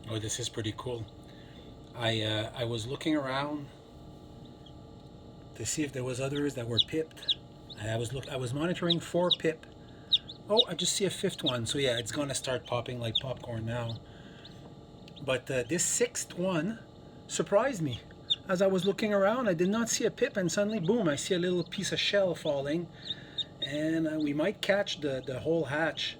Oh, this is pretty cool. I was looking around to see if there was others that were pipped. I was monitoring 4 pip. Oh, I just see a 5th one. So yeah, it's gonna start popping like popcorn now. But this 6th one surprised me. As I was looking around, I did not see a pip, and suddenly, boom! I see a little piece of shell falling, and we might catch the whole hatch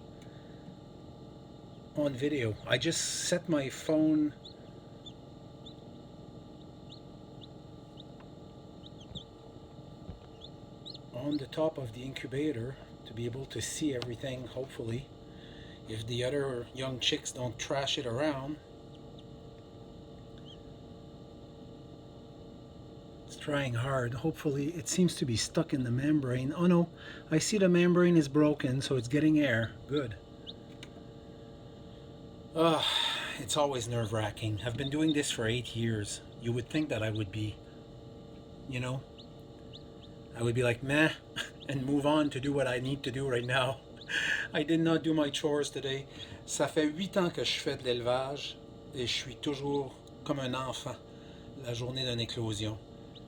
on video. I just set my phone on the top of the incubator to be able to see everything, hopefully, if the other young chicks don't trash it around. It's trying hard. Hopefully it seems to be stuck in the membrane. Oh no, I see the membrane is broken, so it's getting air. Good. Ugh, it's always nerve-wracking. I've been doing this for 8 years. You would think that I would be, you know, I would be like, meh, and move on to do what I need to do right now. I did not do my chores today. Ça fait 8 ans que je fais de l'élevage et je suis toujours comme un enfant la journée d'une éclosion.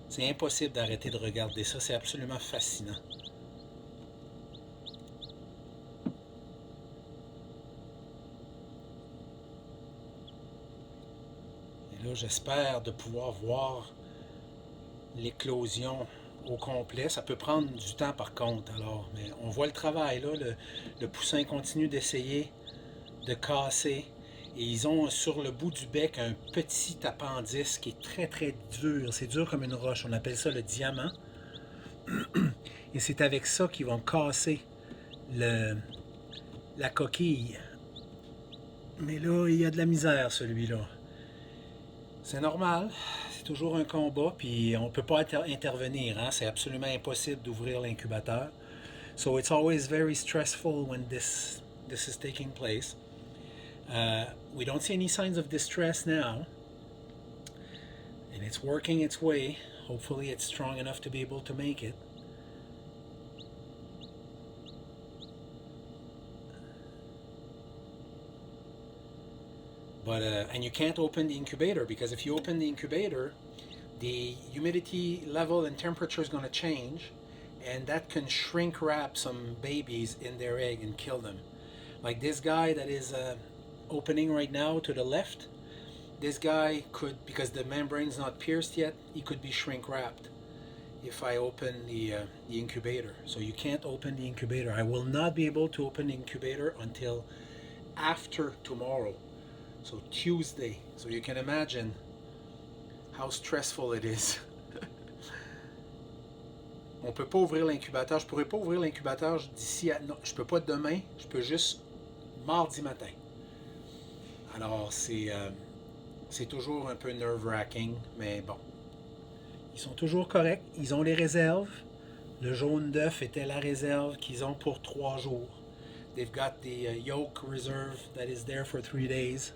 C'est impossible d'arrêter de regarder ça, c'est absolument fascinant. Et là, j'espère de pouvoir voir l'éclosion au complet. Ça peut prendre du temps par contre, alors, mais on voit le travail là. Le poussin continue d'essayer de casser. Et ils ont sur le bout du bec un petit appendice qui est très très dur. C'est dur comme une roche. On appelle ça le diamant. Et c'est avec ça qu'ils vont casser la coquille. Mais là, il y a de la misère celui-là. C'est normal. C'est toujours un combat. Puis on ne peut pas intervenir. Hein? C'est absolument impossible d'ouvrir l'incubateur. So it's always very stressful when this is taking place. We don't see any signs of distress now, and it's working its way. Hopefully it's strong enough to be able to make it. But and you can't open the incubator, because if you open the incubator, the humidity level and temperature is going to change, and that can shrink wrap some babies in their egg and kill them. Like this guy that is opening right now to the left, this guy could, because the membrane's not pierced yet, he could be shrink wrapped if I open the incubator. So you can't open the incubator. I will not be able to open the incubator until after tomorrow, so Tuesday. So you can imagine how stressful it is. On peut pas ouvrir l'incubateur. Je pourrais pas ouvrir l'incubateur d'ici à... Non, je peux pas demain. Je peux juste mardi matin. Alors, c'est toujours un peu nerve-wracking, mais bon. Ils sont toujours corrects. Ils ont les réserves. Le jaune d'œuf était la réserve qu'ils ont pour 3 jours. They've got the yolk reserve that is there for 3 days.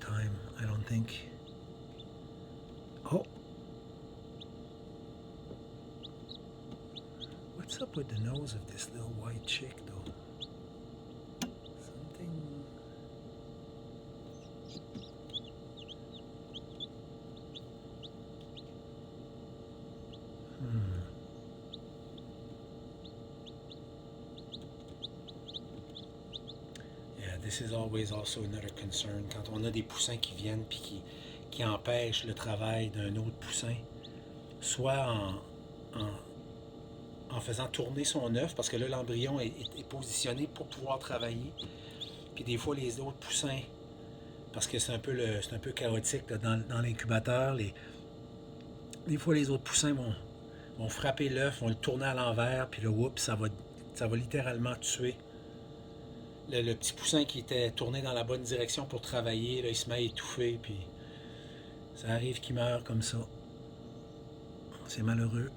Time, I don't think. Oh, what's up with the nose of this little white chick, though? Something. Yeah, this is always also another concern. Quand on a des poussins qui viennent puis qui empêchent le travail d'un autre poussin, soit en faisant tourner son œuf, parce que là, l'embryon est positionné pour pouvoir travailler. Puis des fois, les autres poussins, parce que c'est un peu chaotique là, dans l'incubateur, des fois, les autres poussins vont frapper l'œuf, vont le tourner à l'envers, puis là, oups, ça va littéralement tuer le petit poussin qui était tourné dans la bonne direction pour travailler. Là, il se met à étouffer, puis Ça arrive qu'ils meurent comme ça. C'est malheureux.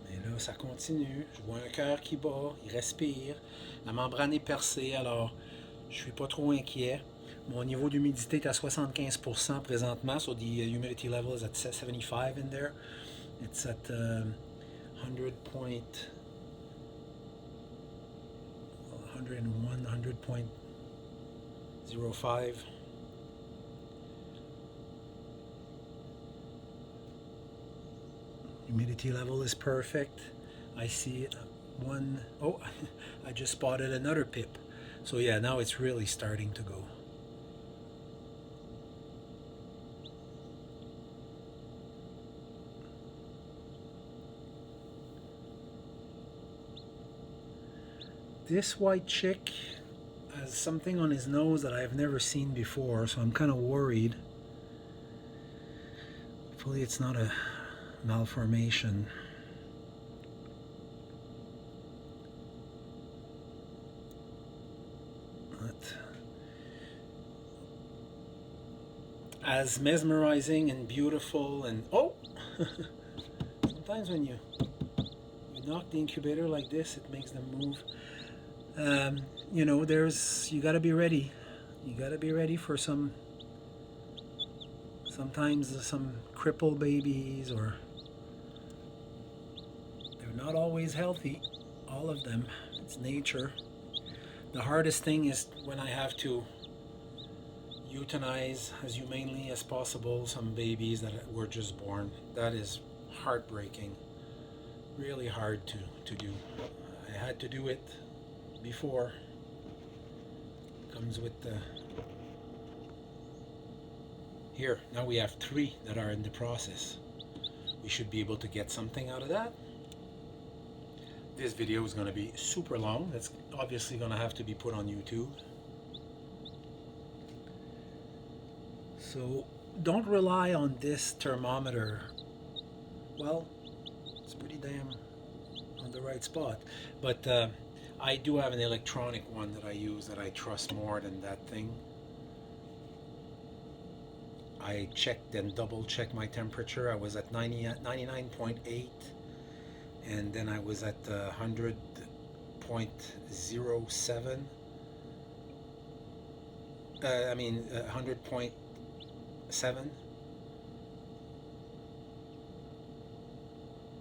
Mais là, ça continue. Je vois un cœur qui bat, il respire. La membrane est percée, alors je suis pas trop inquiet. Mon niveau d'humidité est à 75% présentement, so the humidity level is at 75 in there. It's at 100.101, 100.05. Humidity level is perfect. I see one, oh, I just spotted another pip. So yeah, now it's really starting to go. This white chick has something on his nose that I've never seen before, so I'm kind of worried. Hopefully it's not a malformation. But as mesmerizing and beautiful and oh, sometimes when you knock the incubator like this, it makes them move. You know, you got to be ready. You got to be ready for sometimes some crippled babies, or they're not always healthy, all of them. It's nature. The hardest thing is when I have to euthanize as humanely as possible some babies that were just born. That is heartbreaking. Really hard to do. I had to do it before. Comes with the here. Now we have 3 that are in the process. We should be able to get something out of that. This video is going to be super long. That's obviously going to have to be put on YouTube. So don't rely on this thermometer. Well, it's pretty damn on the right spot. But I do have an electronic one that I use that I trust more than that thing. I checked and double checked my temperature. I was at 99.8, and then I was at 100.07. 100.7.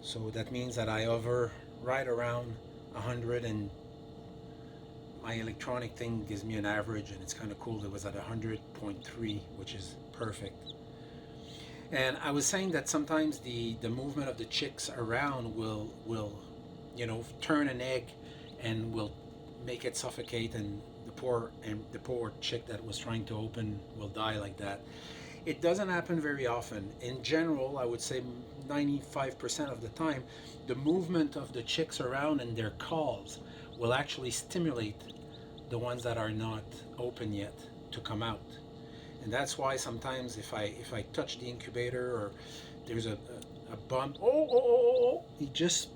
So that means that I hover right around 100, and my electronic thing gives me an average, and it's kind of cool. It was at 100.3, which is perfect. And I was saying that sometimes the movement of the chicks around will turn an egg and will make it suffocate, and the poor chick that was trying to open will die like that. It doesn't happen very often. In general, I would say 95% of the time, the movement of the chicks around and their calls will actually stimulate the ones that are not open yet to come out. And that's why sometimes if I touch the incubator, or there's a bump, he just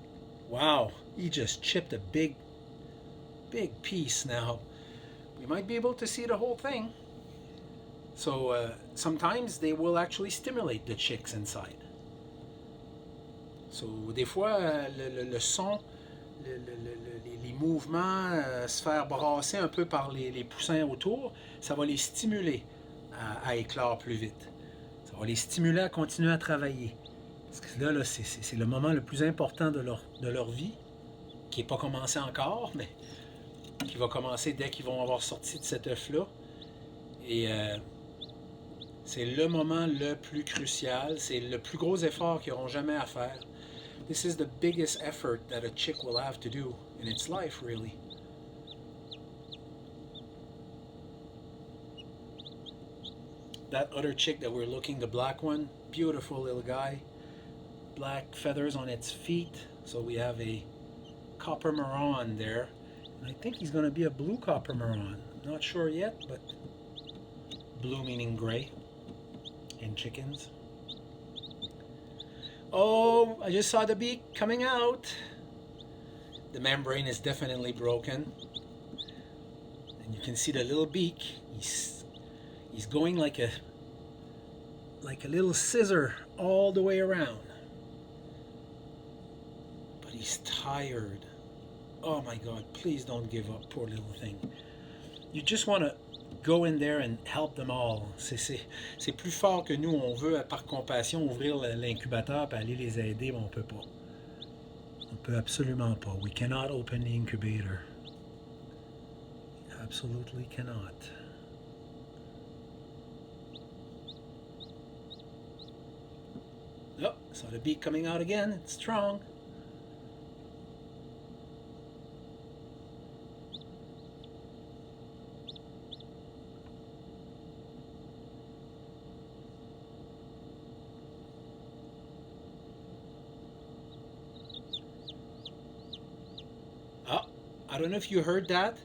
chipped a big piece. Now we might be able to see the whole thing. So sometimes they will actually stimulate the chicks inside. So des fois le son, les mouvements, se faire brasser un peu par les poussins autour, ça va les stimuler à éclore plus vite. Ça va les stimuler à continuer à travailler. Parce que là c'est le moment le plus important de leur vie, qui n'est pas commencé encore, mais qui va commencer dès qu'ils vont avoir sorti de cet œuf-là. Et c'est le moment le plus crucial, c'est le plus gros effort qu'ils n'auront jamais à faire. This is the biggest effort that a chick will have to do in its life, really. That other chick that we're looking, the black one, beautiful little guy. Black feathers on its feet. So we have a copper marron there. And I think he's going to be a blue copper marron. I'm not sure yet, but blue meaning gray in chickens. Oh, I just saw the beak coming out. The membrane is definitely broken. And you can see the little beak. He's going like a little scissor all the way around. But he's tired. Oh my God, please don't give up, poor little thing. You just want to go in there and help them all. C'est plus fort que nous. On veut, par compassion, ouvrir l'incubateur et aller les aider, mais on peut pas. On peut absolument pas. We cannot open the incubator. Absolutely cannot. Oh, saw the beak coming out again. It's strong. Oh, I don't know if you heard that.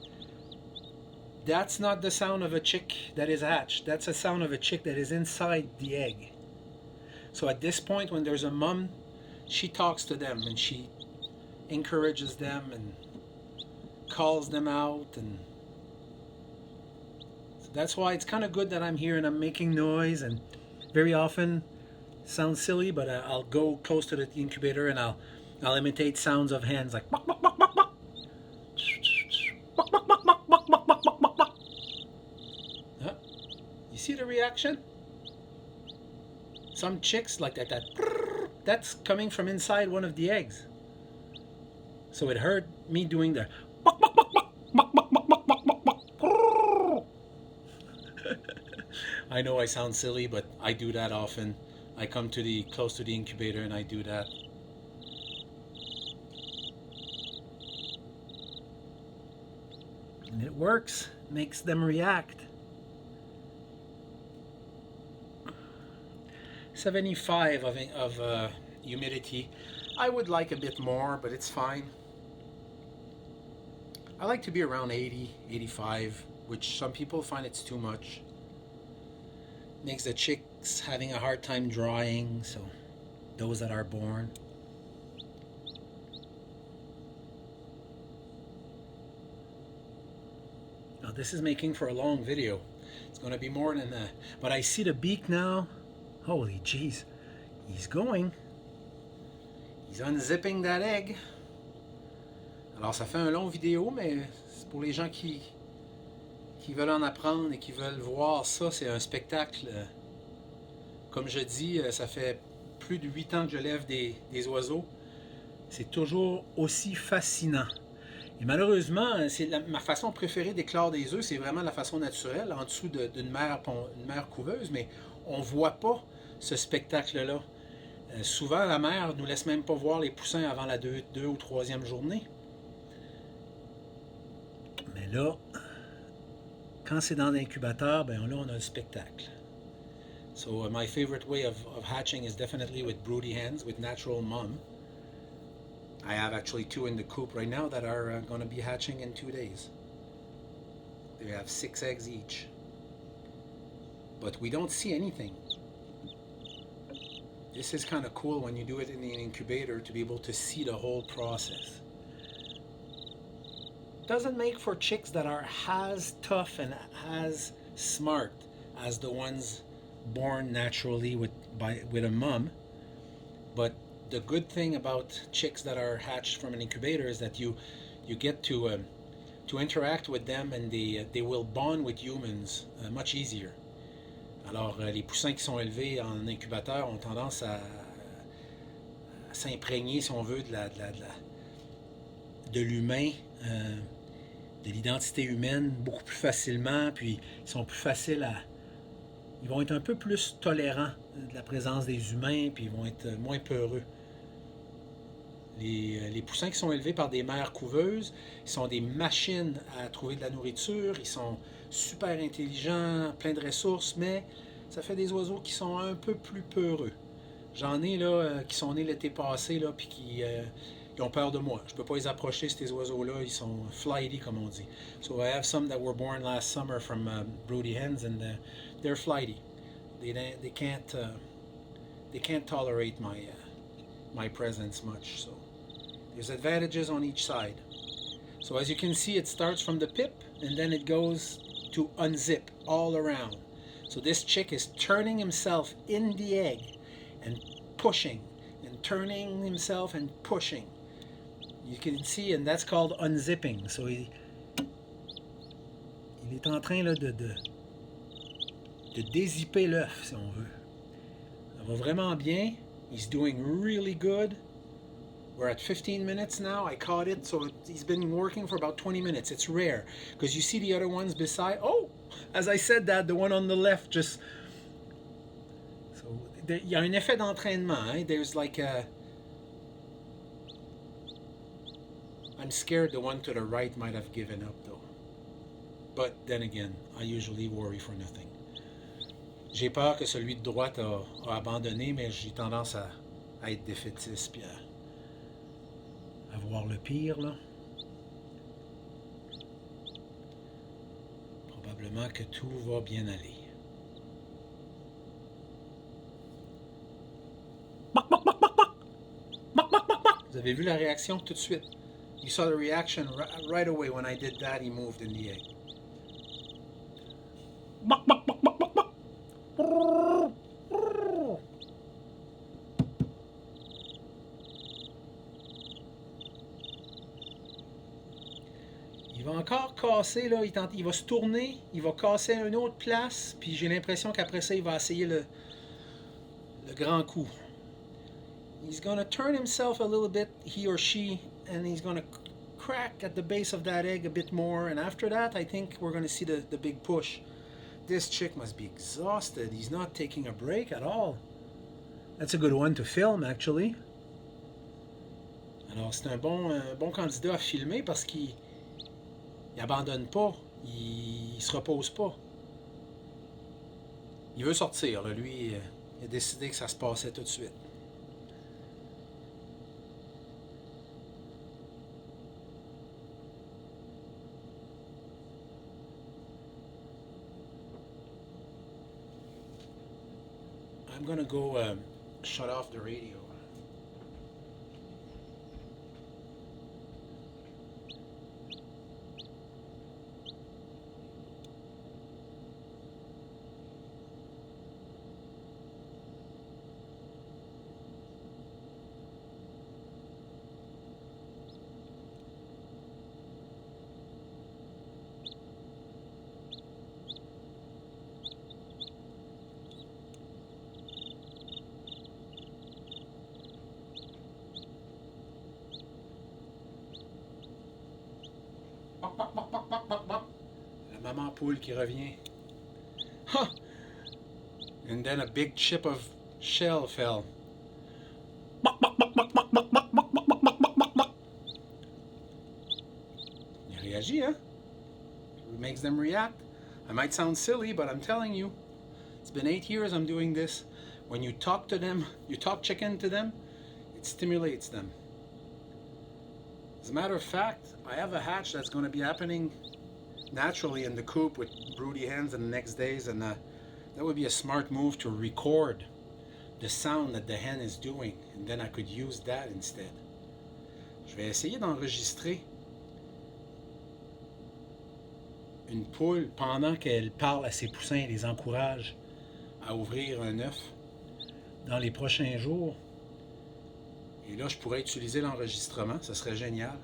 That's not the sound of a chick that is hatched. That's the sound of a chick that is inside the egg. So at this point, when there's a mom, she talks to them and she encourages them and calls them out. And so that's why it's kind of good that I'm here and I'm making noise. And very often, sounds silly, but I'll go close to the incubator and I'll imitate sounds of hens like. You see the reaction? Some chicks like that. That's coming from inside one of the eggs. So it heard me doing the. I know I sound silly, but I do that often. I come to close to the incubator and I do that. And it works, makes them react. 75 of humidity. I would like a bit more, but it's fine. I like to be around 80, 85, which some people find it's too much. Makes the chicks having a hard time drying, so those that are born. Now this is making for a long video. It's going to be more than that. But I see the beak now. Holy jeez. He's going. He's unzipping that egg. Alors ça fait un long vidéo, mais c'est pour les gens qui veulent en apprendre et qui veulent voir ça. C'est un spectacle. Comme je dis, ça fait plus de 8 ans que je lève des oiseaux. C'est toujours aussi fascinant. Et malheureusement, ma façon préférée d'éclore des œufs, c'est vraiment la façon naturelle, en dessous d'une mère couveuse, mais on ne voit pas ce spectacle-là. Souvent, la mère ne nous laisse même pas voir les poussins avant la 2 ou 3e journée. Mais là, quand c'est dans l'incubateur, ben là, on a le spectacle. So my favorite way of hatching is definitely with broody hens, with natural mom. I have actually 2 in the coop right now that are going to be hatching in 2 days. They have 6 eggs each. But we don't see anything. This is kind of cool when you do it in the incubator to be able to see the whole process. Doesn't make for chicks that are as tough and as smart as the ones born naturally with a mom. But the good thing about chicks that are hatched from an incubator is that you get to interact with them and they will bond with humans much easier. Alors, les poussins qui sont élevés en incubateur ont tendance à s'imprégner, si on veut, de l'humain, de l'identité humaine beaucoup plus facilement, puis ils sont plus faciles ils vont être un peu plus tolérants de la présence des humains, puis ils vont être moins peureux. Les poussins qui sont élevés par des mères couveuses, ils sont des machines à trouver de la nourriture, ils sont super intelligents, pleins de ressources, mais ça fait des oiseaux qui sont un peu plus peureux. J'en ai là qui sont nés l'été passé, là, puis qui ont peur de moi. Je ne peux pas les approcher, ces oiseaux-là, ils sont flighty, comme on dit. So I have some that were born last summer from broody hens, and they're flighty. They can't tolerate my presence much. So there's advantages on each side. So as you can see, it starts from the pip and then it goes to unzip all around. So this chick is turning himself in the egg and pushing and turning himself and pushing. You can see, and that's called unzipping. So il est en train là, de dézipper l'œuf, si on veut. Ça va vraiment bien. He's doing really good. We're at 15 minutes now. I caught it, so he's been working for about 20 minutes. It's rare, because you see the other ones beside. Oh, as I said that, the one on the left just... So, il y a un effet d'entraînement. Hein? There's like a... I'm scared the one to the right might have given up, though. But then again, I usually worry for nothing. J'ai peur que celui de droite a abandonné, mais j'ai tendance à être défaitiste puis à voir le pire, là. Probablement que tout va bien aller. Vous avez vu la réaction tout de suite? You saw the reaction right away when I did that. He moved in the egg. Il va encore casser, là, il va se tourner, il va casser à une autre place, puis j'ai l'impression qu'après ça, il va essayer le grand coup. He's going to turn himself a little bit, he or she, and he's going to crack at the base of that egg a bit more, and after that, I think we're going to see the big push. This chick must be exhausted. He's not taking a break at all. That's a good one to film, actually. Alors, c'est un bon candidat à filmer parce qu'il abandonne pas, il se repose pas. Il veut sortir, là. Lui, il a décidé que ça se passait tout de suite. I'm gonna go shut off the radio. La maman poule qui revient. Huh! And then a big chip of shell fell. Il réagit, hein? It makes them react. I might sound silly, but I'm telling you, it's been 8 years I'm doing this. When you talk to them, you talk chicken to them, it stimulates them. As a matter of fact, I have a hatch that's going to be happening naturally in the coop with broody hens in the next days, and that would be a smart move to record the sound that the hen is doing, and then I could use that instead. Je vais essayer d'enregistrer une poule pendant qu'elle parle à ses poussins et les encourage à ouvrir un œuf dans les prochains jours. Et là, je pourrais utiliser l'enregistrement, ça serait génial.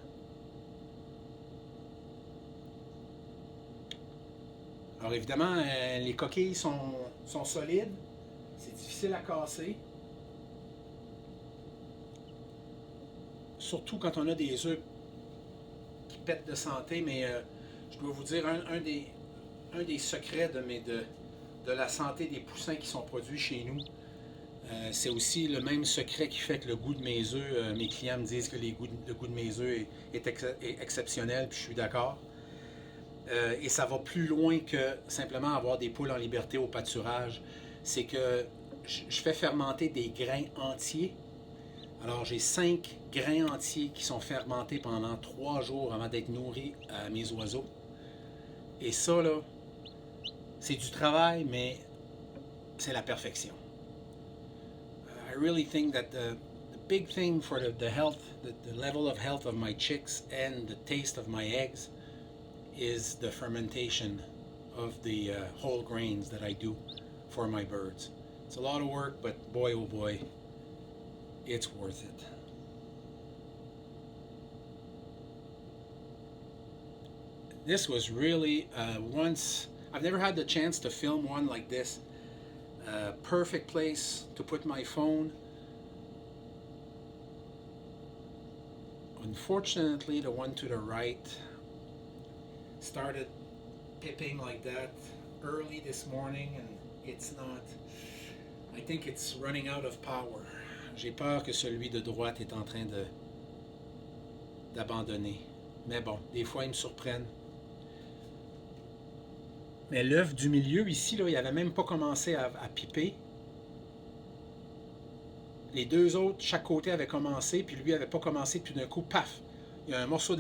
Alors évidemment, les coquilles sont solides, c'est difficile à casser. Surtout quand on a des œufs qui pètent de santé, mais je dois vous dire, un des secrets de la santé des poussins qui sont produits chez nous, c'est aussi le même secret qui fait que le goût de mes œufs, mes clients me disent que le goût de mes œufs est exceptionnel, puis je suis d'accord. Et ça va plus loin que simplement avoir des poules en liberté au pâturage. C'est que je fais fermenter des grains entiers. Alors j'ai 5 grains entiers qui sont fermentés pendant 3 jours avant d'être nourris à mes oiseaux. Et ça, là, c'est du travail, mais c'est la perfection. I really think that the big thing for the health, the level of health of my chicks and the taste of my eggs is the fermentation of the whole grains that I do for my birds. It's a lot of work, but boy oh boy, it's worth it. This was really once, I've never had the chance to film one like this. Perfect place to put my phone. Unfortunately, the one to the right started pipping like that early this morning, and it's not. I think it's running out of power. J'ai peur que celui de droite est en train d'abandonner. Mais bon, des fois ils me surprennent. Mais l'œuf du milieu ici, là, il n'avait même pas commencé à piper. Les deux autres, chaque côté avait commencé, puis lui n'avait pas commencé, puis d'un coup, paf! Il y a un morceau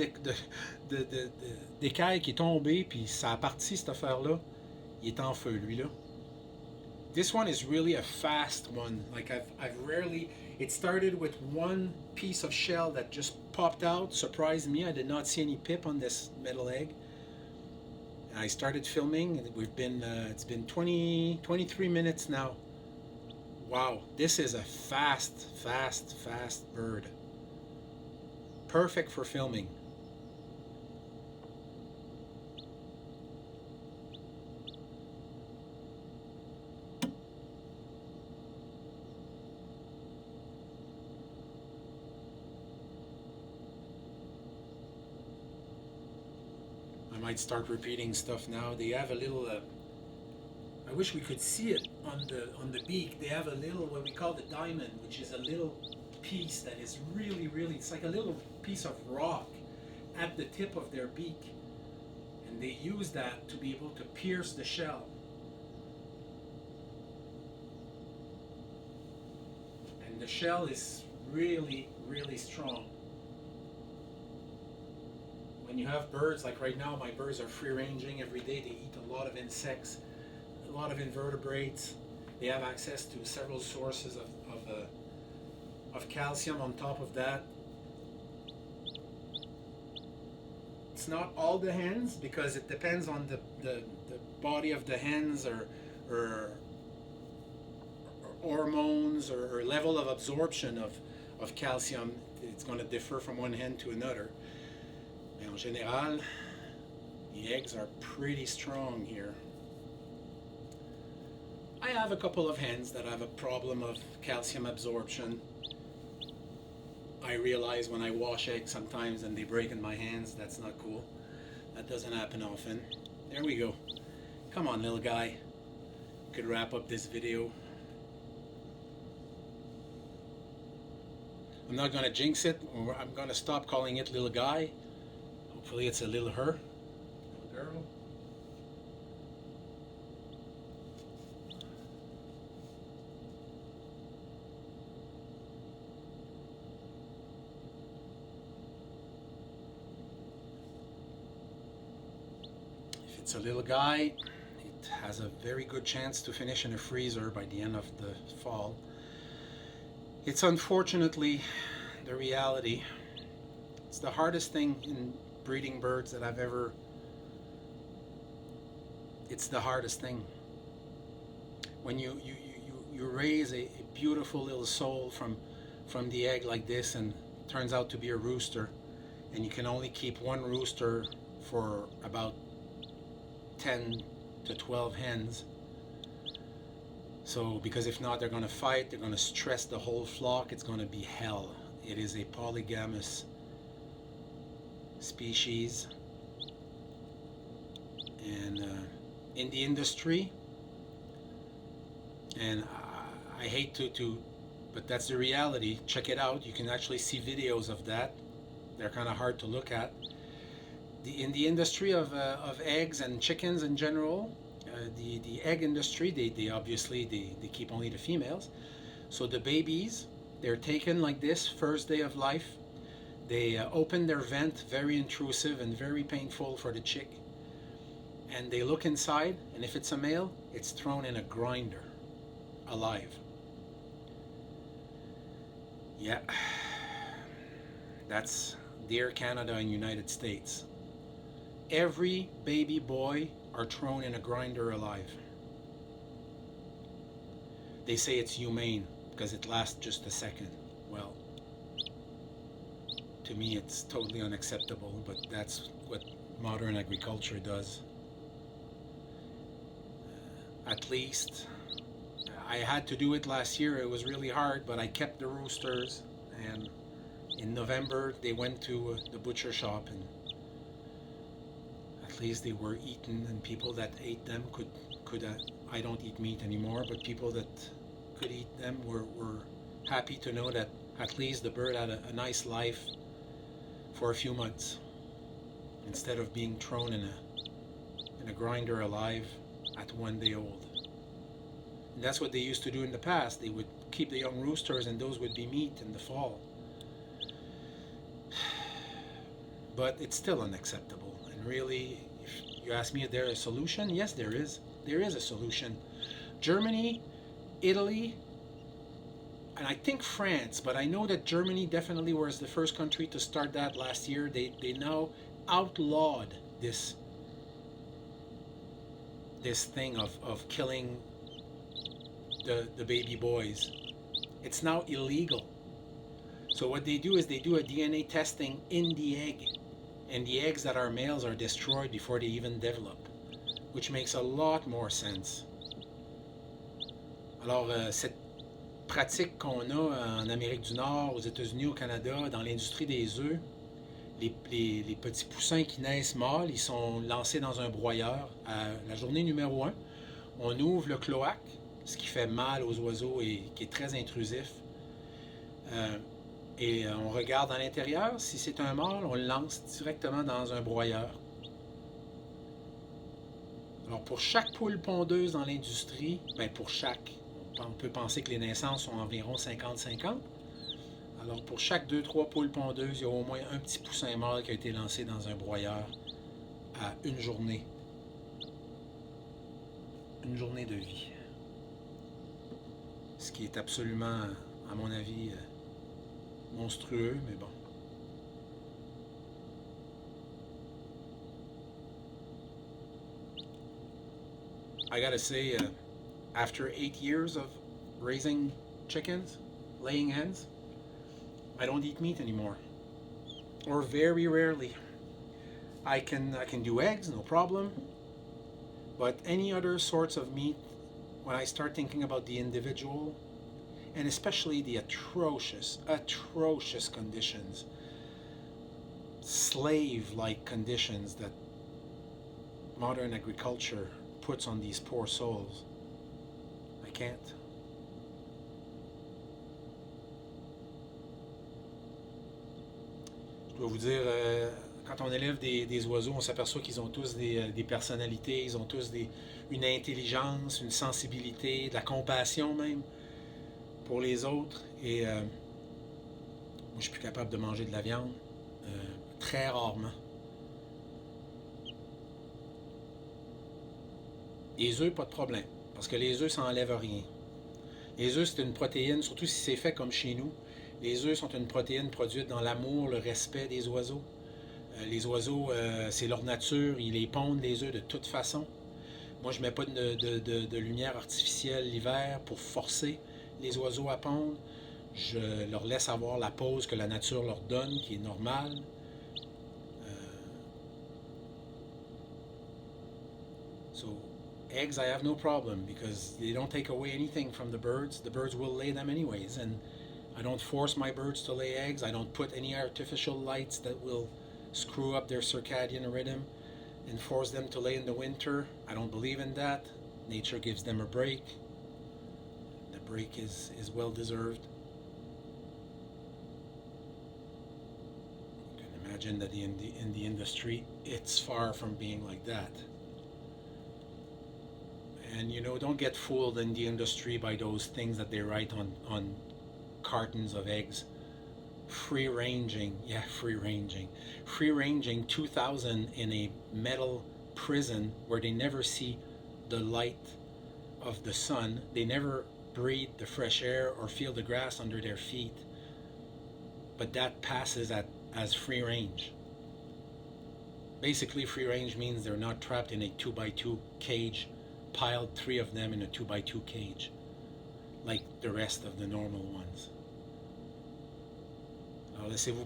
d'écaille qui est tombé, puis ça a parti cette affaire-là. Il est en feu, lui-là. This one is really a fast one. Like I've rarely... It started with one piece of shell that just popped out, surprised me. I did not see any pip on this middle egg. And I started filming. We've been, it's been 23 minutes now. Wow, this is a fast bird. Perfect for filming. I might start repeating stuff now. They have a little I wish we could see it on the beak. They have a little, what we call the diamond, which is a little piece that is really, it's like a little piece of rock at the tip of their beak. And they use that to be able to pierce the shell. And the shell is really strong. When you have birds, like right now, my birds are free ranging every day. They eat a lot of insects, a lot of invertebrates. They have access to several sources of calcium on top of that. It's not all the hens, because it depends on the body of the hens or hormones or level of absorption of calcium. It's going to differ from one hen to another. Mais en général, the eggs are pretty strong here. I have a couple of hens that have a problem of calcium absorption. I realize when I wash eggs sometimes and they break in my hands. That's not cool. That doesn't happen often. There we go. Come on, little guy. Could wrap up this video. I'm not going to jinx it. I'm going to stop calling it little guy. Hopefully it's a little her. Little girl. It's a little guy. It has a very good chance to finish in a freezer by the end of the fall. It's unfortunately the reality. It's the hardest thing in breeding birds that I've ever... It's the hardest thing. When you raise a beautiful little soul from the egg like this, and it turns out to be a rooster, and you can only keep one rooster for about 10 to 12 hens. So, because if not, they're going to fight, they're going to stress the whole flock, it's going to be hell. It is a polygamous species. And in the industry, and I hate to, but that's the reality. Check it out. You can actually see videos of that. They're kind of hard to look at. In the industry of eggs and chickens in general, the egg industry, they obviously they keep only the females. So the babies, they're taken like this, first day of life. They open their vent, very intrusive and very painful for the chick. And they look inside, and if it's a male, it's thrown in a grinder, alive. Yeah, that's dear Canada and United States. Every baby boy are thrown in a grinder alive. They say it's humane because it lasts just a second. Well, to me, it's totally unacceptable, but that's what modern agriculture does. At least I had to do it last year. It was really hard, but I kept the roosters. And in November, they went to the butcher shop, and at least they were eaten. And people that ate them could. I don't eat meat anymore, but people that could eat them were happy to know that at least the bird had a nice life for a few months instead of being thrown in a grinder alive at 1 day old. And that's what they used to do in the past. They would keep the young roosters, and those would be meat in the fall. But it's still unacceptable. And really, if you ask me if there is a solution, yes, there is. There is a solution. Germany, Italy, and I think France, but I know that Germany definitely was the first country to start that last year. They now outlawed this thing of killing the baby boys. It's now illegal. So what they do is they do a DNA testing in the egg, and the eggs that are males are destroyed before they even develop, which makes a lot more sense. Alors, cette pratique qu'on a en Amérique du Nord, aux États-Unis, au Canada, dans l'industrie des œufs, les petits poussins qui naissent mâles, ils sont lancés dans un broyeur. À la journée numéro 1, on ouvre le cloaque, ce qui fait mal aux oiseaux et qui est très intrusif. Et on regarde à l'intérieur. Si c'est un mâle, on le lance directement dans un broyeur. Alors pour chaque poule pondeuse dans l'industrie, on peut penser que les naissances sont environ 50-50. Alors pour chaque 2-3 poules pondeuses, il y a au moins un petit poussin mâle qui a été lancé dans un broyeur à une journée. Une journée de vie. Ce qui est absolument, à mon avis, monstrueux, mais bon. I gotta say, after 8 years of raising chickens, laying hens, I don't eat meat anymore, or very rarely. I can do eggs, no problem, but any other sorts of meat, when I start thinking about the individual, and especially the atrocious conditions, slave-like conditions that modern agriculture puts on these poor souls, I can't. Je dois vous dire, quand on élève des oiseaux, on s'aperçoit qu'ils ont tous des personnalités, ils ont tous une intelligence, une sensibilité, de la compassion même pour les autres. Et moi, je suis plus capable de manger de la viande, très rarement. Les œufs, pas de problème, parce que les œufs, ça n'enlève rien. Les œufs, c'est une protéine, surtout si c'est fait comme chez nous. Les œufs sont une protéine produite dans l'amour, le respect des oiseaux. Les oiseaux, c'est leur nature, ils les pondent les œufs de toute façon. Moi, je ne mets pas de lumière artificielle l'hiver pour forcer les oiseaux à pondre. Je leur laisse avoir la pause que la nature leur donne, qui est normale. So, eggs, I have no problem because they don't take away anything from the birds. The birds will lay them anyways, and I don't force my birds to lay eggs. I don't put any artificial lights that will screw up their circadian rhythm and force them to lay in the winter. I don't believe in that. Nature gives them a break. The break is well deserved. You can imagine that in the industry, it's far from being like that. And don't get fooled in the industry by those things that they write on cartons of eggs. Free ranging, 2,000 in a metal prison where they never see the light of the sun. They never breathe the fresh air or feel the grass under their feet. but that passes as free range. Basically, free range means they're not trapped in a 2x2 cage, piled 3 of them in a 2x2 cage, like the rest of the normal ones. Alors laissez-vous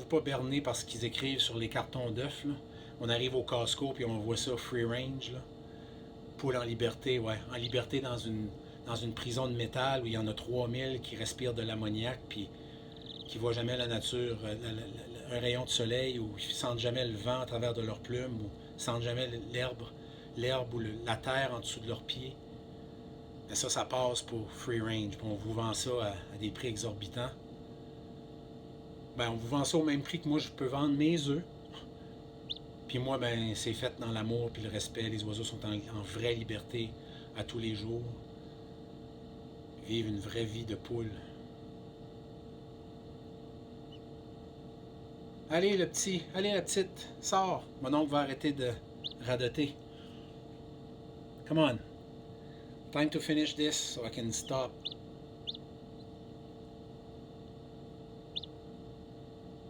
pas berner par ce qu'ils écrivent sur les cartons d'œufs. On arrive au Costco puis on voit ça free range. Là. Poule en liberté, ouais. En liberté dans une prison de métal où il y en a 3000 qui respirent de l'ammoniac puis qui ne voient jamais la nature, un rayon de soleil, ou qui ne sentent jamais le vent à travers de leurs plumes, ou ne sentent jamais l'herbe ou la terre en dessous de leurs pieds. Mais ça passe pour free range. Puis on vous vend ça à des prix exorbitants. Ben, on vous vend ça au même prix que moi je peux vendre mes œufs. Puis moi, ben, c'est fait dans l'amour puis le respect. Les oiseaux sont en vraie liberté à tous les jours. Vivent une vraie vie de poule. Allez le petit, allez la petite, sors. Mon oncle va arrêter de radoter. Come on. Time to finish this so I can stop.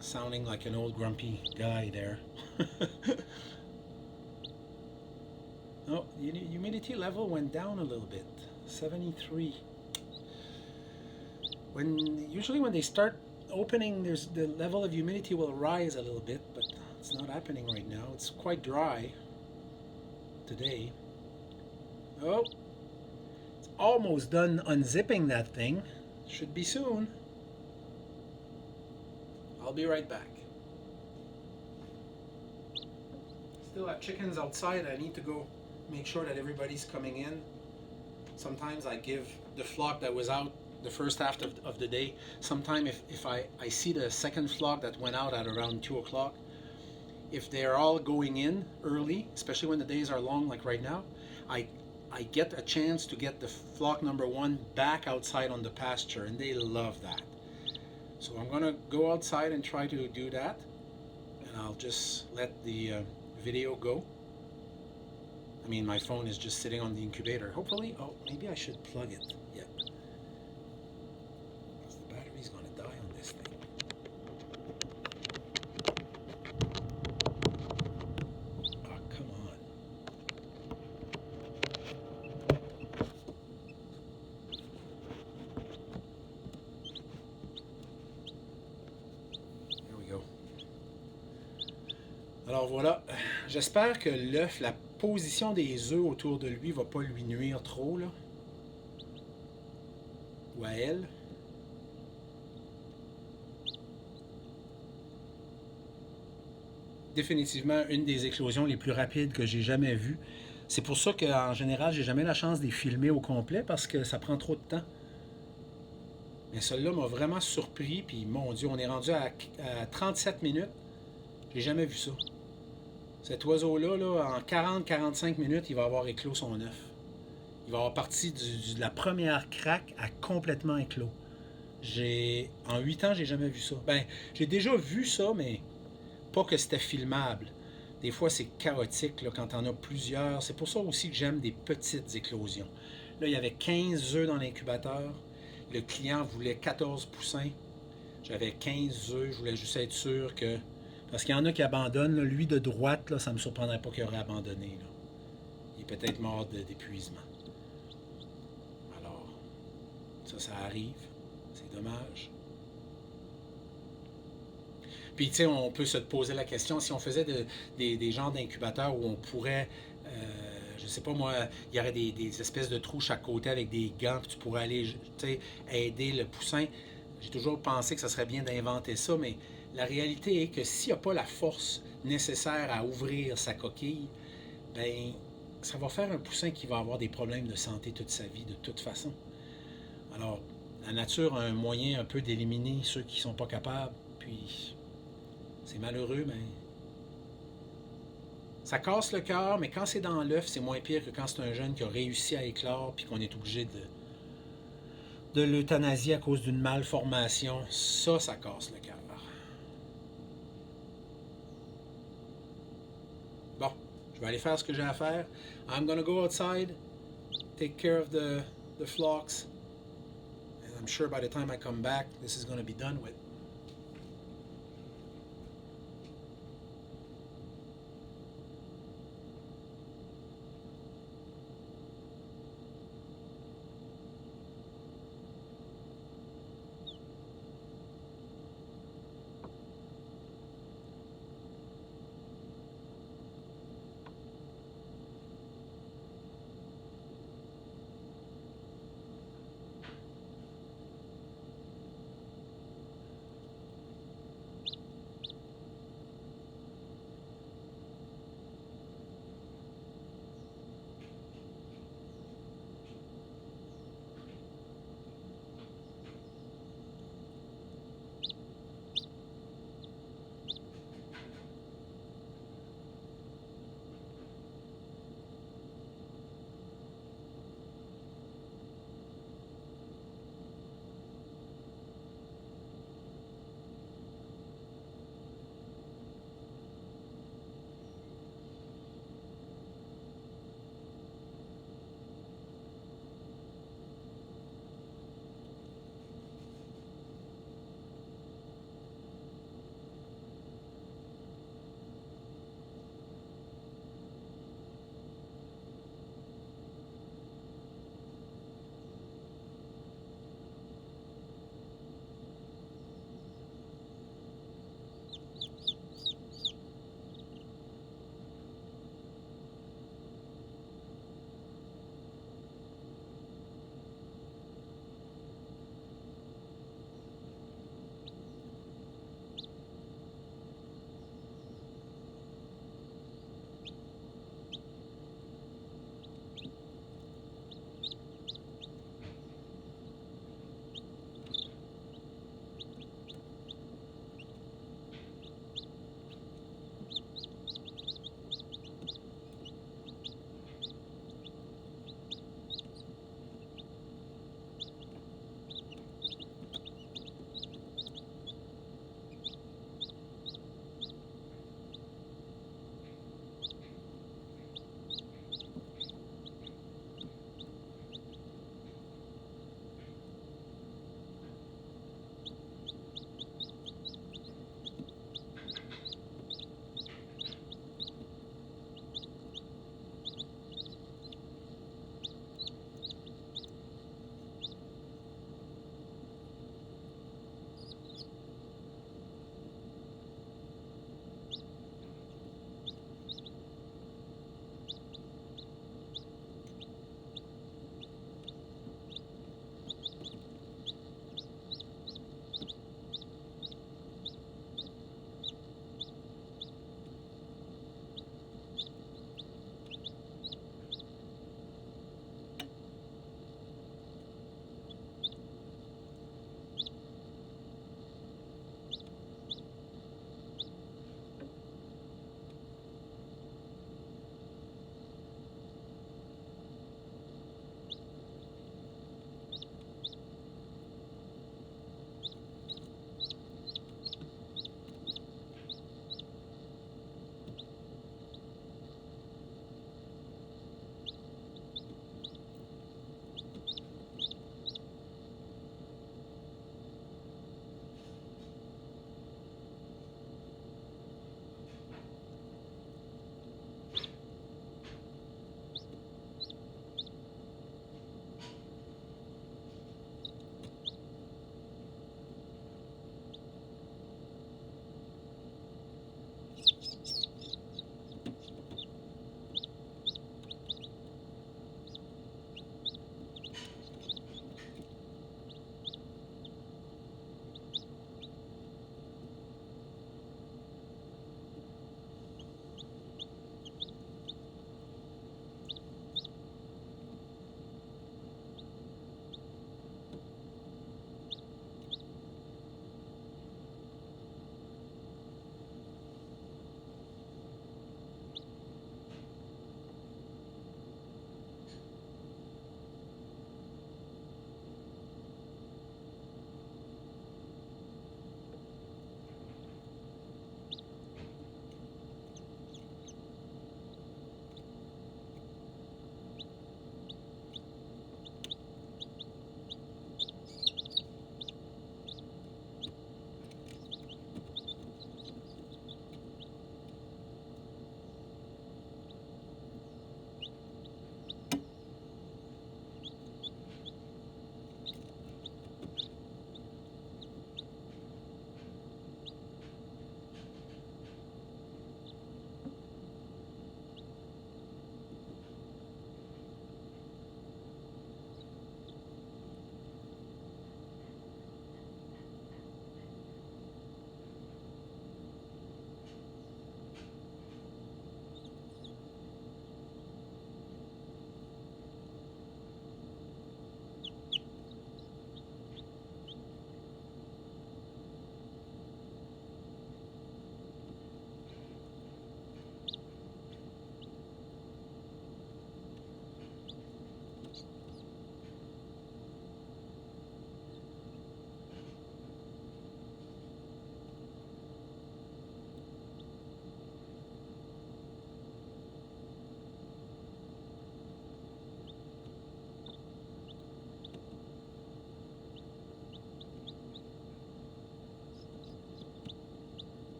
Sounding like an old grumpy guy there. Oh, the humidity level went down a little bit. 73. Usually when they start opening, the level of humidity will rise a little bit, but it's not happening right now. It's quite dry today. Oh, it's almost done unzipping that thing. Should be soon. I'll be right back. Still have chickens outside. I need to go make sure that everybody's coming in. Sometimes I give the flock that was out the first half of the day. Sometimes if I see the second flock that went out at around 2 o'clock, if they're all going in early, especially when the days are long like right now, I get a chance to get the flock number 1 back outside on the pasture, and they love that. So I'm going to go outside and try to do that, and I'll just let the video go. I mean, my phone is just sitting on the incubator. Hopefully, oh, maybe I should plug it. Yeah. Because the battery's going to die on this thing. Oh, come on. There we go. Alors voilà, j'espère que l'œuf, la position des œufs autour de lui va pas lui nuire trop, là. Ou à elle. Définitivement une des éclosions les plus rapides que j'ai jamais vues. C'est pour ça qu'en général, j'ai jamais la chance de les filmer au complet parce que ça prend trop de temps. Mais celui-là m'a vraiment surpris, puis mon Dieu, on est rendu à 37 minutes. J'ai jamais vu ça. Cet oiseau-là, là, en 40-45 minutes, il va avoir éclos son œuf. Il va avoir parti de la première craque à complètement éclos. En 8 ans, j'ai jamais vu ça. Ben, j'ai déjà vu ça, mais pas que c'était filmable. Des fois, c'est chaotique là, quand on a plusieurs. C'est pour ça aussi que j'aime des petites éclosions. Là, il y avait 15 œufs dans l'incubateur. Le client voulait 14 poussins. J'avais 15 œufs. Je voulais juste être sûr que... Parce qu'il y en a qui abandonnent. Là. Lui, de droite, là, ça ne me surprendrait pas qu'il aurait abandonné. Là. Il est peut-être mort d'épuisement. Alors, ça arrive. C'est dommage. Puis, tu sais, on peut se poser la question, si on faisait des genres d'incubateurs où on pourrait, je sais pas moi, il y aurait des espèces de trous chaque côté avec des gants, puis tu pourrais aller, tu sais, aider le poussin. J'ai toujours pensé que ça serait bien d'inventer ça, mais la réalité est que s'il n'y a pas la force nécessaire à ouvrir sa coquille, ben ça va faire un poussin qui va avoir des problèmes de santé toute sa vie, de toute façon. Alors, la nature a un moyen un peu d'éliminer ceux qui ne sont pas capables, puis c'est malheureux, mais ça casse le cœur, mais quand c'est dans l'œuf, c'est moins pire que quand c'est un jeune qui a réussi à éclore, puis qu'on est obligé de l'euthanasier à cause d'une malformation. Ça casse le cœur. Bon, je vais aller faire ce que j'ai à faire. I'm gonna go outside, take care of the flocks, I'm sure by the time I come back, this is going to be done with.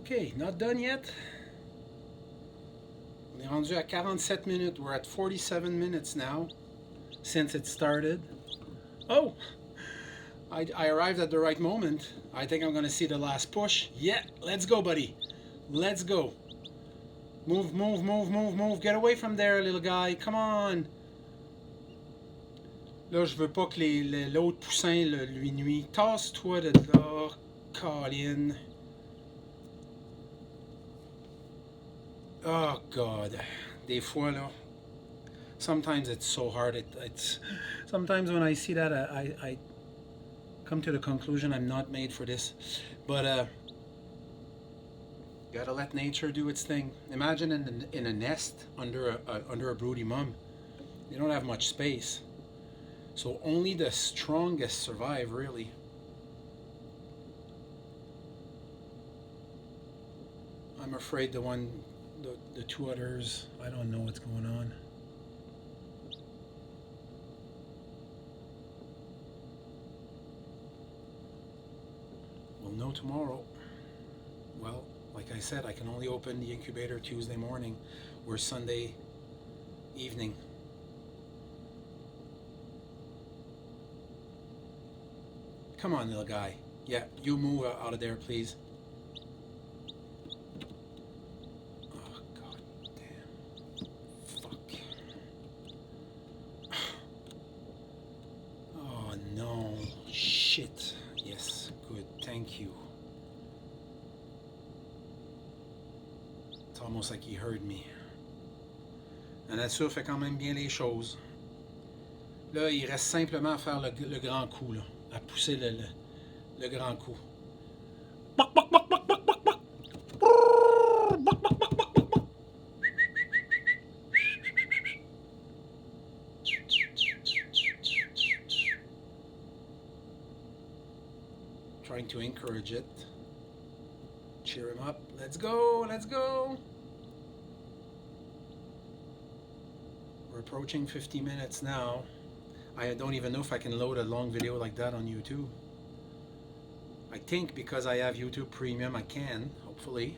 Okay, not done yet. On est rendu à 47 minutes. We're at 47 minutes now since it started. Oh, I arrived at the right moment. I think I'm going to see the last push. Yeah, let's go, buddy. Let's go. Move, move, move, move, move. Get away from there, little guy. Come on. Là, je veux pas que l'autre poussin lui nuit. Tasse-toi de là, Colin. Oh, God. Des fois, là. Sometimes it's so hard. Sometimes when I see that, I come to the conclusion I'm not made for this. But gotta let nature do its thing. Imagine in a nest under a broody mum. They don't have much space. So only the strongest survive, really. I'm afraid the two others, I don't know what's going on. We'll know tomorrow. Well, like I said, I can only open the incubator Tuesday morning or Sunday evening. Come on, little guy. Yeah, you move out of there, please. Oh, God damn. Fuck. Oh, no. Shit. Yes, good. Thank you. It's almost like he heard me. La nature fait quand même bien les choses. Là, il reste simplement à faire le grand coup, là. À pousser le grand coup. Trying to encourage it. Cheer him up. Let's go, let's go. We're approaching 50 minutes now. I don't even know if I can load a long video like that on YouTube. I think because I have YouTube Premium, I can, hopefully.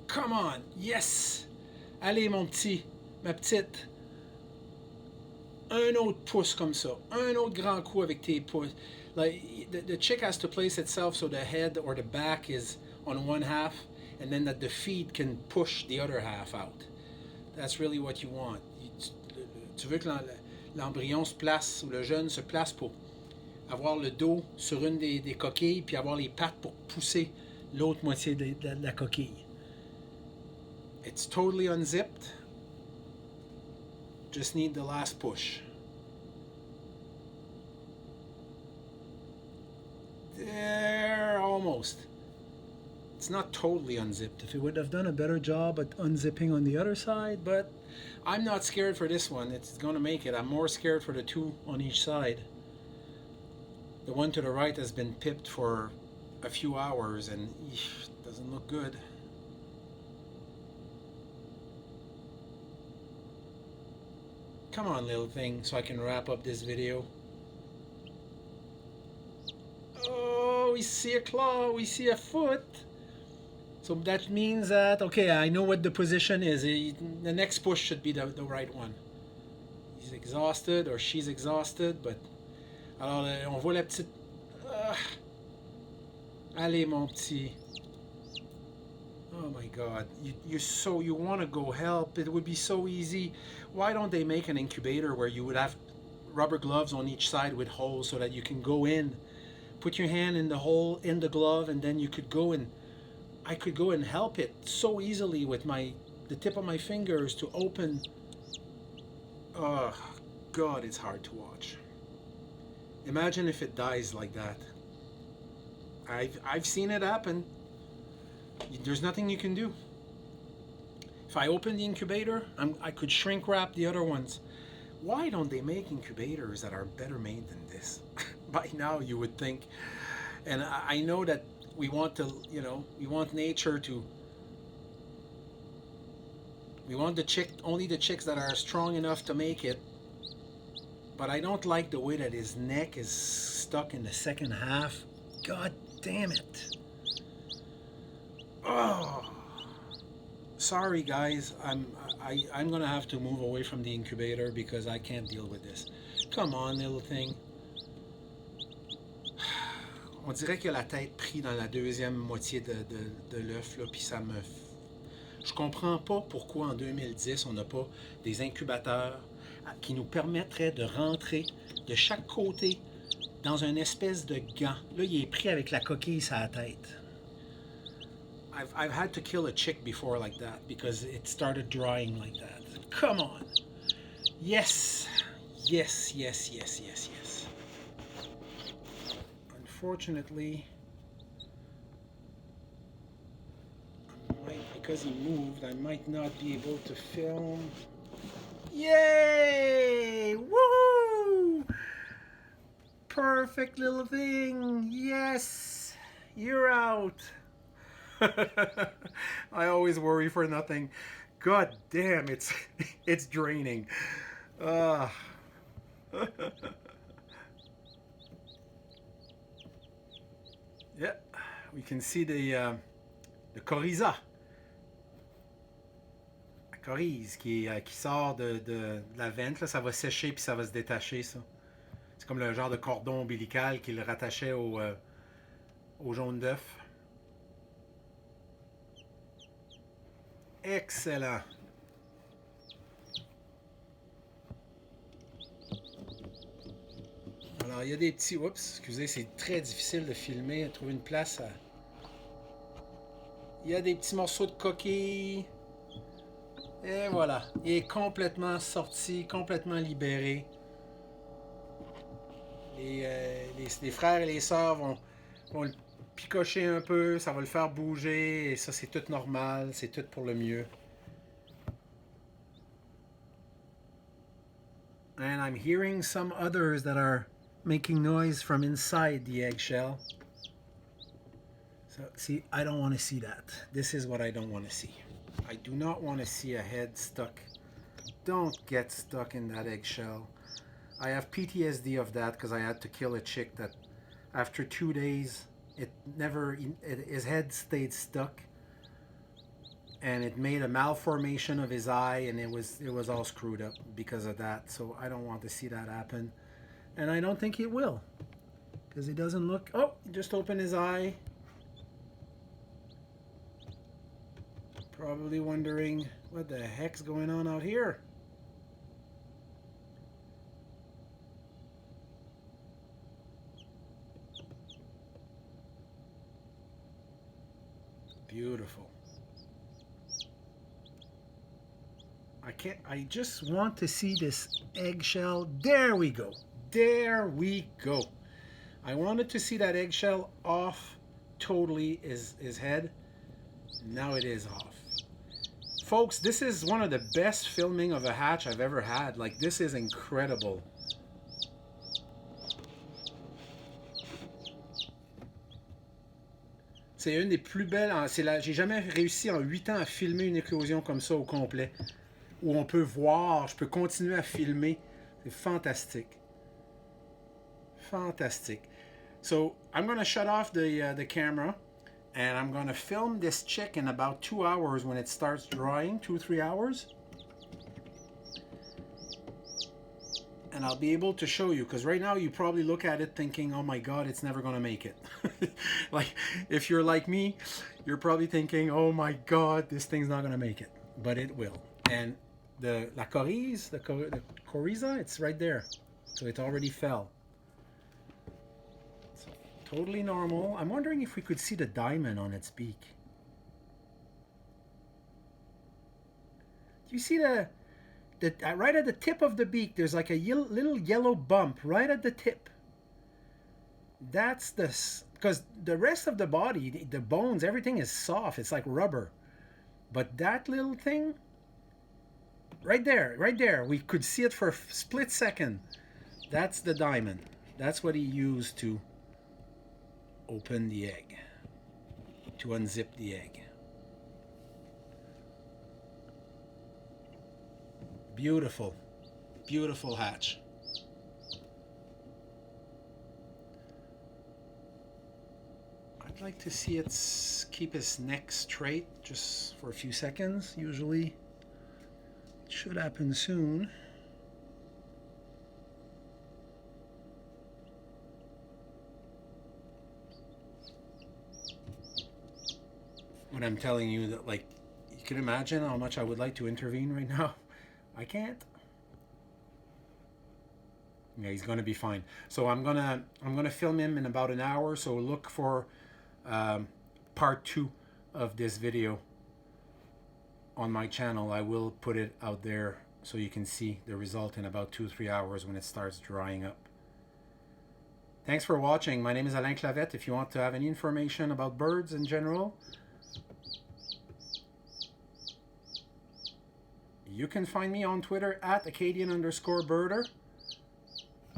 Come on, yes! Allez, mon petit, ma petite. Un autre pouce comme ça. Un autre grand coup avec tes pouces. Like, the chick has to place itself so the head or the back is on one half, and then that the feet can push the other half out. That's really what you want. Tu veux que l'embryon se place, ou le jeune se place pour avoir le dos sur une des coquilles, puis avoir les pattes pour pousser l'autre moitié de la coquille. It's totally unzipped. Just need the last push. There, almost. It's not totally unzipped. If it would have done a better job at unzipping on the other side, but I'm not scared for this one. It's going to make it. I'm more scared for the two on each side. The one to the right has been pipped for a few hours and it doesn't look good. Come on, little thing, so I can wrap up this video. Oh, we see a claw, we see a foot. So that means that, okay, I know what the position is. The next push should be the right one. He's exhausted, or she's exhausted, but... Alors, on voit la petite... Allez, mon petit. Oh my God. You want to go help. It would be so easy. Why don't they make an incubator where you would have rubber gloves on each side with holes so that you can go in, put your hand in the hole in the glove, and then you could go and... I could go and help it so easily with the tip of my fingers to open. Oh, God, it's hard to watch. Imagine if it dies like that. I've seen it happen. There's nothing you can do. If I open the incubator, I could shrink wrap the other ones. Why don't they make incubators that are better made than this? By now, you would think. And I know that we want to, we want nature to, we want only the chicks that are strong enough to make it. But I don't like the way that his neck is stuck in the second half. God damn it. Oh. Sorry guys, I'm gonna have to move away from the incubator because I can't deal with this. Come on, little thing. On dirait qu'il a la tête prise dans la deuxième moitié de l'œuf, là, puis ça me... Je comprends pas pourquoi en 2010, on n'a pas des incubateurs qui nous permettraient de rentrer de chaque côté dans une espèce de gant. Là, il est pris avec la coquille sur la tête. I've had to kill a chick before like that because it started drying like that. Come on. Yes. Yes, yes, yes, yes, yes. Unfortunately, because he moved, I might not be able to film. Yay! Woohoo! Perfect little thing. Yes, you're out. I always worry for nothing. God damn, it's draining. Yeah, we can see the coryza. La coryze qui sort de la vente, là, ça va sécher puis ça va se détacher, ça. C'est comme le genre de cordon ombilical qui le rattachait au jaune d'œuf. Excellent. Alors, il y a des petits... Oups, excusez, c'est très difficile de filmer, de trouver une place. Il y a des petits morceaux de coquille. Et voilà. Il est complètement sorti, complètement libéré. Les frères et les sœurs vont le picocher un peu, ça va le faire bouger, et ça c'est tout normal, c'est tout pour le mieux. And I'm hearing some others that are making noise from inside the eggshell. So see, I don't want to see that. This is what I don't want to see. I do not want to see a head stuck. Don't get stuck in that eggshell. I have PTSD of that because I had to kill a chick that after 2 days his head stayed stuck and it made a malformation of his eye and it was all screwed up because of that. So I don't want to see that happen, and I don't think it will because it doesn't look... Oh, he just opened his eye, probably wondering what the heck's going on out here. Beautiful. I just want to see this eggshell. There we go. There we go. I wanted to see that eggshell off totally his head. Now it is off. Folks, this is one of the best filming of a hatch I've ever had. Like, this is incredible. C'est une des plus belles... J'ai jamais réussi en 8 ans à filmer une éclosion comme ça au complet. Où on peut voir, je peux continuer à filmer. C'est fantastique. Fantastic. So, I'm going to shut off the camera. And I'm going to film this chick in about 2 hours when it starts drying. 2-3 hours. And I'll be able to show you, because right now you probably look at it thinking, oh my god, it's never going to make it. Like, if you're like me, you're probably thinking, oh my god, this thing's not going to make it. But it will. And the coryza, it's right there. So it already fell. So, totally normal. I'm wondering if we could see the diamond on its beak. Do you see right at the tip of the beak, there's like a little yellow bump right at the tip. That's because the rest of the body, the bones, everything is soft. It's like rubber. But that little thing, right there, we could see it for a split second. That's the diamond. That's what he used to open the egg, to unzip the egg. Beautiful, beautiful hatch. like to see it keep his neck straight just for a few seconds. Usually it should happen soon. When I'm telling you that, like, you can imagine how much I would like to intervene right now. I can't. Yeah, he's gonna be fine. So I'm gonna film him in about an hour. So look for part 2 of this video on my channel. I will put it out there so you can see the result in about 2-3 hours when it starts drying up. Thanks for watching. My name is Alain Clavette. If you want to have any information about birds in general, you can find me on Twitter at Acadian_birder.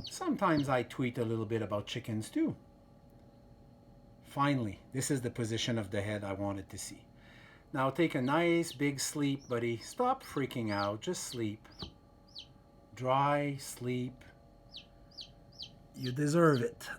Sometimes I tweet a little bit about chickens too. Finally, this is the position of the head I wanted to see. Now take a nice big sleep, buddy. Stop freaking out. Just sleep. Dry sleep. You deserve it.